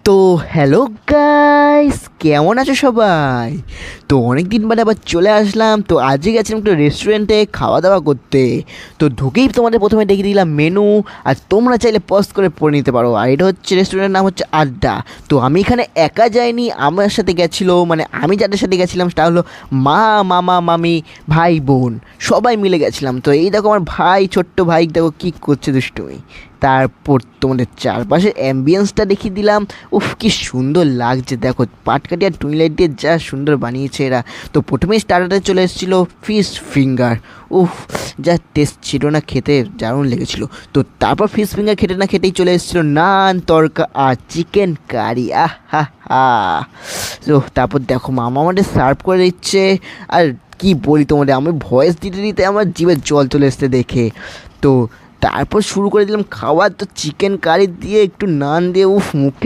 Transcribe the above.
তো hello guys, কেমন আছো সবাই? তো অনেক দিন বাদে আবার চলে আসলাম। তো আজকে গেছিলাম একটু রেস্টুরেন্টে খাওয়া দাওয়া করতে। তো ঢুকেই তোমাদের প্রথমে দেখে দিলাম মেনু, আর তোমরা চাইলে পজ করে পড়ে নিতে পারো। আর এটা হচ্ছে রেস্টুরেন্টের নাম হচ্ছে আড্ডা। তো আমি এখানে একা যাইনি, আমার সাথে গেছিলো, মানে আমি যাদের সাথে গেছিলাম সেটা হলো মা, মামা, মামি, ভাই, বোন, সবাই মিলে গেছিলাম। তো এই দেখো আমার ভাই, ছোট্ট ভাই দেখো কী করছে দুষ্টুমি। তারপর তোমাদের চারপাশের অ্যাম্বিয়েন্সটা দেখিয়ে দিলাম। উফ, কি সুন্দর লাগছে দেখো, পাটকাঠি আর টুইলাইট দিয়ে যা সুন্দর বানিয়েছে এরা। তো প্রথমেই স্টার্টারে চলে এসেছিলো ফিশ ফিঙ্গার। উফ, যা টেস্ট ছিল না, খেতে দারুণ লেগেছিলো। তো তারপর ফিশ ফিঙ্গার খেতে না খেতেই চলে এসেছিলো নান, তড়কা আর চিকেন কারি। হা হা। তো তারপর দেখো মামা আমাদের সার্ভ করে দিচ্ছে। আর কি বলি তোমাদের, আমি ভয়েস দিতে দিতে আমার জিভে জল চলে এসছে দেখে। তো তারপর শুরু করে দিলাম খাওয়া। তো চিকেন কারি দিয়ে একটু নান দিয়ে, উফ, মুখে